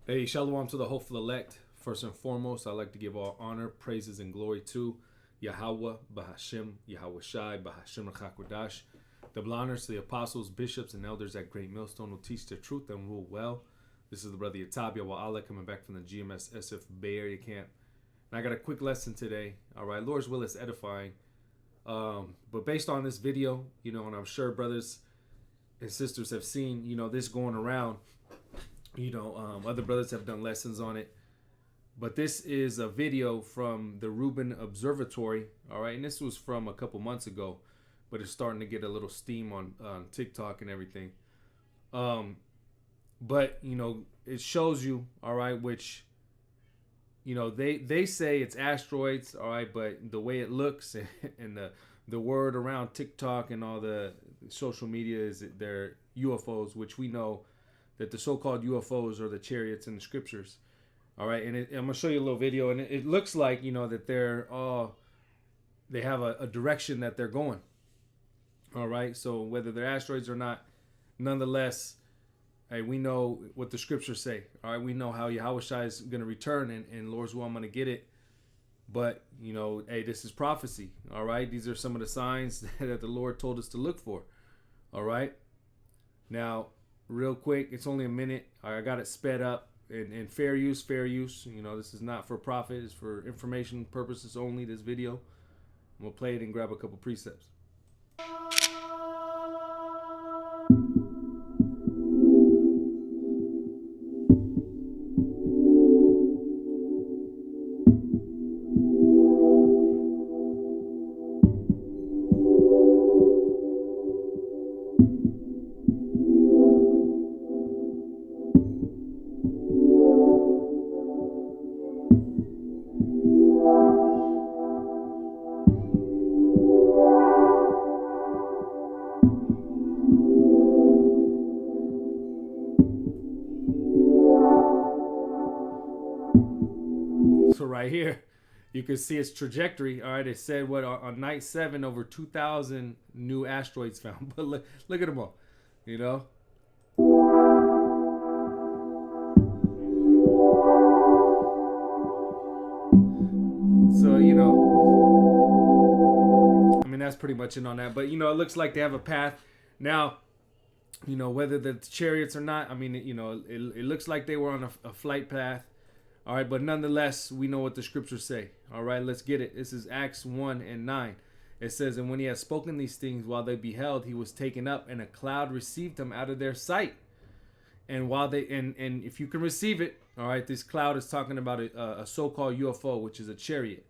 Hey, shalom to the hopeful elect. First and foremost, I'd like to give all honor, praises, and glory to Yahweh, Bahashem, Yahawashi, Bahashem Rachakodash. Double honors to the apostles, bishops, and elders at Great Millstone who teach the truth and rule well. This is the brother Yatabia Wa'ala coming back from the GMS SF Bay Area camp. And I got a quick lesson today. All right, Lord's will is edifying. But based on this video, and I'm sure brothers and sisters have seen, this going around. Other brothers have done lessons on it. But this is a video from the Reuben Observatory. All right. And this was from a couple months ago, but it's starting to get a little steam on TikTok and everything. But it shows you, all right, which, they say it's asteroids. All right. But the way it looks and the word around TikTok and all the social media is that they're UFOs, which we know that the so-called UFOs are the chariots in the scriptures. All right, and I'm gonna show you a little video, and it looks like that they have a direction that they're going. All right, so whether they're asteroids or not, nonetheless, hey, we know what the scriptures say. All right, we know how Yahawashi is gonna return, and Lord's will, I'm gonna get it. But hey, this is prophecy. All right, these are some of the signs that the Lord told us to look for. All right, now. Real quick, it's only a minute. I got it sped up and fair use. This is not for profit. It's for information purposes only, this video. I'm going to play it and grab a couple precepts. So right here, you can see its trajectory. All right, it said on night 7 over 2,000 new asteroids found. But look at them all, So I mean that's pretty much it on that. But it looks like they have a path now. Whether the chariots or not. I mean, it looks like they were on a flight path. All right, but nonetheless, we know what the scriptures say. All right, let's get it. This is Acts 1:9. It says, "And when he had spoken these things while they beheld, he was taken up, and a cloud received him out of their sight." And while they and if you can receive it, all right, this cloud is talking about a so-called UFO, which is a chariot.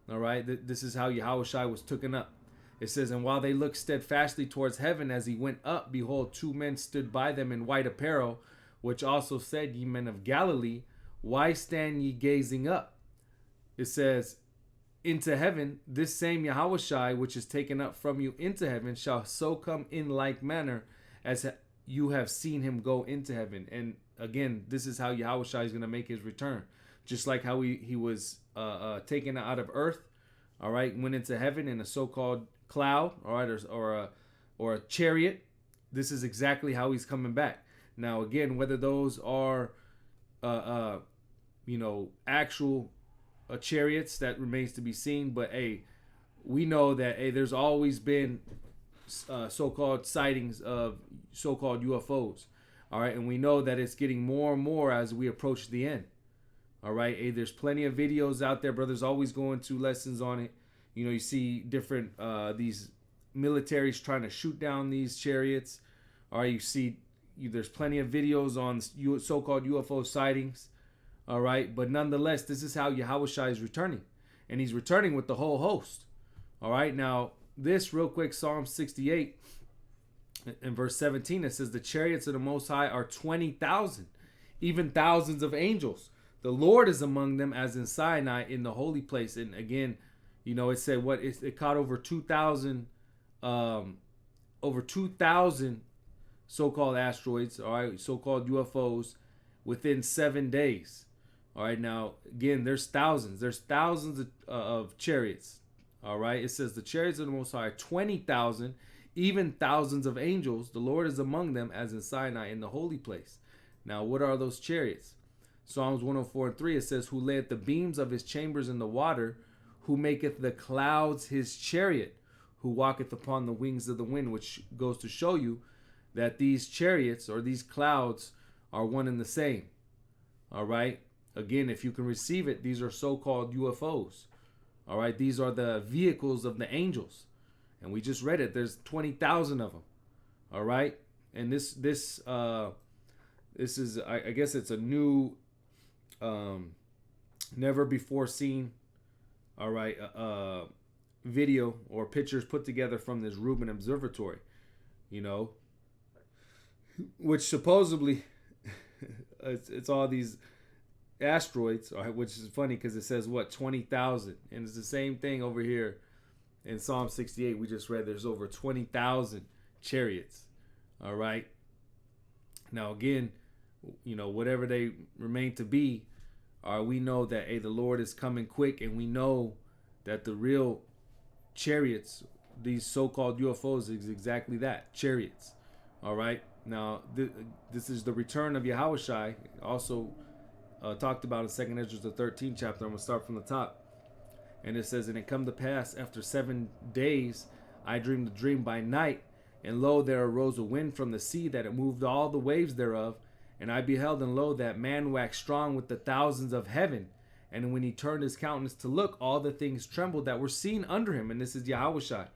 All right, this is how Yahawashi was taken up. It says, "And while they looked steadfastly towards heaven as he went up, behold, 2 men stood by them in white apparel, which also said, Ye men of Galilee, why stand ye gazing up?" It says, "Into heaven, this same Yahawashi, which is taken up from you into heaven, shall so come in like manner as you have seen him go into heaven." And again, this is how Yahawashi is going to make his return. Just like how he was taken out of earth, all right, went into heaven in a so-called cloud, all right, or a chariot. This is exactly how he's coming back. Now, again, whether those are actual chariots, that remains to be seen. But hey, we know that there's always been so-called sightings of so-called UFOs. All right, and we know that it's getting more and more as we approach the end. All right, hey, there's plenty of videos out there. Brothers always going to lessons on it. You see different these militaries trying to shoot down these chariots. All right, you see there's plenty of videos on so-called UFO sightings. All right, but nonetheless, this is how Yahawashi is returning, and he's returning with the whole host. All right, now this real quick, Psalm 68 in verse 17, it says, "The chariots of the Most High are 20,000, even thousands of angels. The Lord is among them, as in Sinai in the holy place." And again, it said it caught over 2,000 so-called asteroids, all right, so-called UFOs within 7 days. All right, now, again, there's thousands of chariots. All right, it says the chariots of the Most High, 20,000, even thousands of angels. The Lord is among them, as in Sinai in the holy place. Now, what are those chariots? Psalms 104:3, it says, who layeth the beams of his chambers in the water, who maketh the clouds his chariot, who walketh upon the wings of the wind, which goes to show you that these chariots or these clouds are one and the same. All right. Again, if you can receive it, these are so-called UFOs. All right. These are the vehicles of the angels. And we just read it. There's 20,000 of them. All right. And this is, I guess it's a new, never before seen, all right, video or pictures put together from this Rubin Observatory, you know, which supposedly it's all these asteroids, which is funny because it says what, 20,000, and it's the same thing over here in Psalm 68. We just read there's over 20,000 chariots. All right. Now again, you know, whatever they remain to be, we know that the Lord is coming quick, and we know that the real chariots, these so-called UFOs, is exactly that, chariots. All right. Now this is the return of Yahawashi, also talked about in 2 Ezra the 13th chapter. I'm gonna start from the top, and it says, and it come to pass after 7 days, I dreamed a dream by night, and lo, there arose a wind from the sea, that it moved all the waves thereof. And I beheld, and lo, that man waxed strong with the thousands of heaven. And when he turned his countenance to look, all the things trembled that were seen under him. And this is Yahawashi.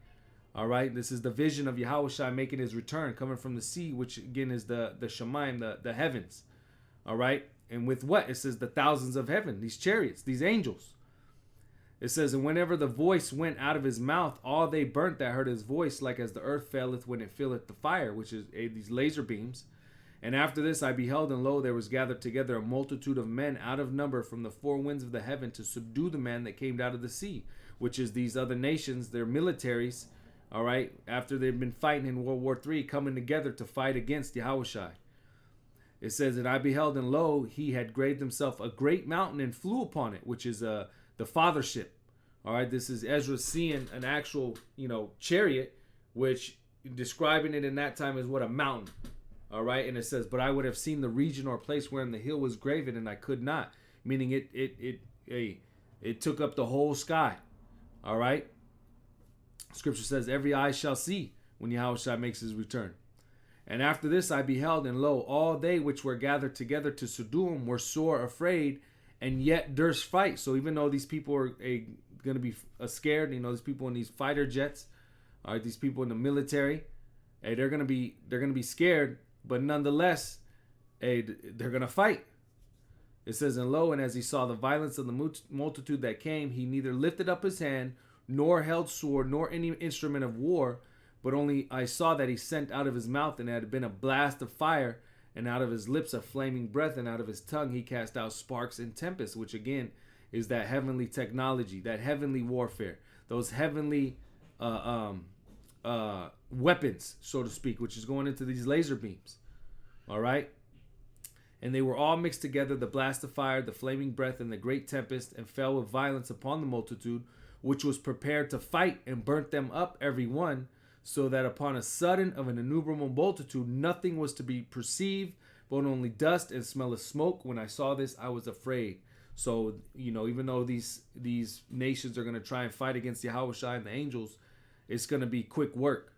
All right, this is the vision of Yahawashi making his return, coming from the sea, which again is the Shemaim, the heavens. All right, and with what? It says the thousands of heaven, these chariots, these angels. It says, and whenever the voice went out of his mouth, all they burnt that heard his voice, like as the earth faileth when it filleth the fire, which is these laser beams. And after this I beheld, and lo, there was gathered together a multitude of men out of number from the four winds of the heaven to subdue the man that came out of the sea, which is these other nations, their militaries, all right, after they've been fighting in World War III, coming together to fight against Yahawashi. It says, and I beheld, and lo, he had graved himself a great mountain and flew upon it, which is the fathership. All right, this is Ezra seeing an actual, chariot, which describing it in that time as what, a mountain. All right, and it says, but I would have seen the region or place wherein the hill was graven, and I could not. Meaning it took up the whole sky. All right. Scripture says, every eye shall see when Yahawashi makes his return. And after this I beheld, and lo, all they which were gathered together to subdue him were sore afraid, and yet durst fight. So even though these people are going to be scared, these people in these fighter jets, all right, these people in the military, they're going to be scared. But nonetheless, they're going to fight. It says, and lo, and as he saw the violence of the multitude that came, he neither lifted up his hand, nor held sword, nor any instrument of war, but only I saw that he sent out of his mouth, and it had been a blast of fire, and out of his lips a flaming breath, and out of his tongue he cast out sparks and tempests, which again is that heavenly technology, that heavenly warfare, those heavenly weapons, so to speak, which is going into these laser beams. All right. And they were all mixed together, the blast of fire, the flaming breath, and the great tempest, and fell with violence upon the multitude, which was prepared to fight, and burnt them up every one, so that upon a sudden of an innumerable multitude nothing was to be perceived, but only dust and smell of smoke. When I saw this, I was afraid. So, even though these nations are going to try and fight against Yahawashi and the angels, it's going to be quick work.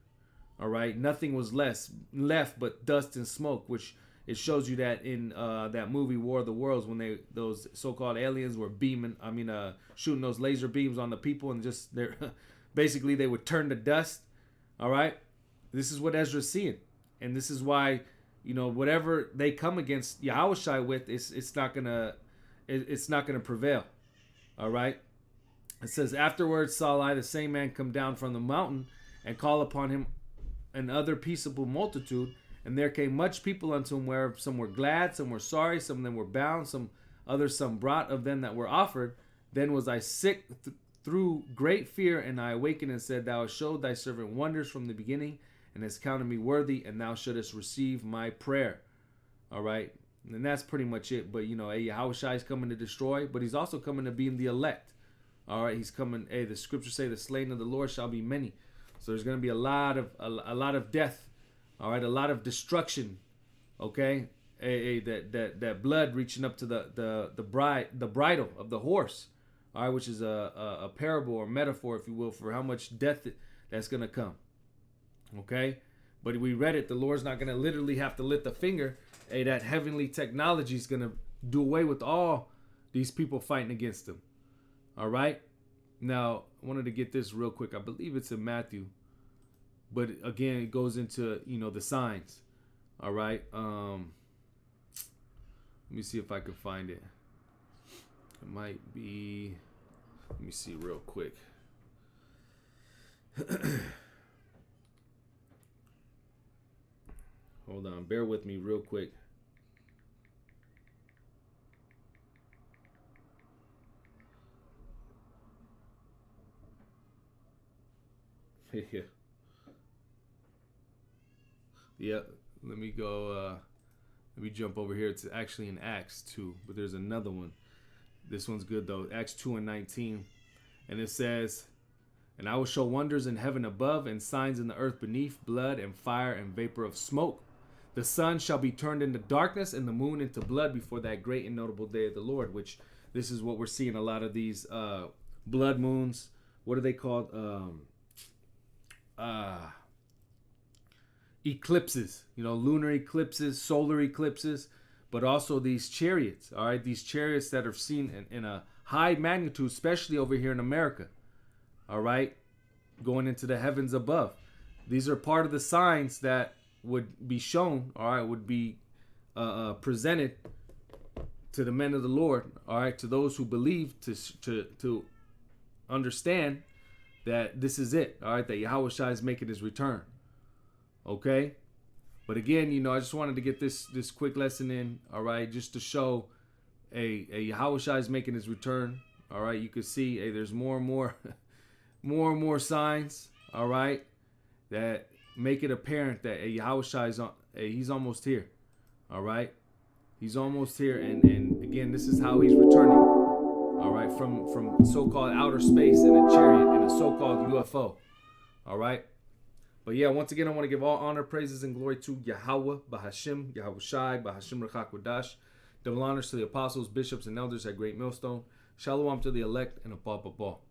All right. Nothing was left but dust and smoke, which it shows you that in that movie War of the Worlds, when those so-called aliens were shooting those laser beams on the people, and just basically they would turn to dust. All right. This is what Ezra's seeing. And this is why, whatever they come against Yahawashi with, it's not going to prevail. All right. It says, afterwards saw I the same man come down from the mountain, and call upon him an other peaceable multitude. And there came much people unto him, where some were glad, some were sorry, some of them were bound, some brought of them that were offered. Then was I sick through great fear, and I awakened and said, thou hast showed thy servant wonders from the beginning, and hast counted me worthy, and thou shouldest receive my prayer. All right. And that's pretty much it. But, Yahawashi is coming to destroy, but he's also coming to be in the elect. All right. He's coming. The scriptures say the slain of the Lord shall be many. So there's going to be a lot of death. All right. A lot of destruction. Okay. that blood reaching up to the bridle of the horse, all right, which is a parable or metaphor, if you will, for how much death that's gonna come. Okay, but we read it. The Lord's not gonna literally have to lift a finger. That heavenly technology is gonna do away with all these people fighting against him. All right. Now I wanted to get this real quick. I believe it's in Matthew, but again, it goes into the signs. All right. Let me see if I can find it. It might be. Let me see real quick. Hold on. Bear with me real quick. Yeah. Yeah. Let me go. Let me jump over here. It's actually in Acts 2, but there's another one. This one's good though. Acts 2:19. And it says, "And I will show wonders in heaven above and signs in the earth beneath, blood and fire and vapor of smoke. The sun shall be turned into darkness and the moon into blood before that great and notable day of the Lord," which this is what we're seeing a lot of these blood moons. What are they called? Eclipses, lunar eclipses, solar eclipses, but also these chariots. All right, these chariots that are seen in a high magnitude, especially over here in America. All right, going into the heavens above. These are part of the signs that would be shown. All right, would be presented to the men of the Lord. All right, to those who believe, to understand that this is it. All right, that Yahawashi is making his return. Okay, but again, I just wanted to get this quick lesson in. All right, just to show a Yahawashi is making his return. All right, you can see there's more and more more and more signs. All right, that make it apparent that Yahawashi is he's almost here. All right, he's almost here, and again, this is how he's returning. All right, from so-called outer space in a chariot in a so-called UFO. All right. But yeah, once again, I want to give all honor, praises, and glory to Yahweh, Bahashim, Yahawashi, Bahashim Rechakwadash. Double honors to the apostles, bishops, and elders at Great Millstone. Shalom to the elect and above all.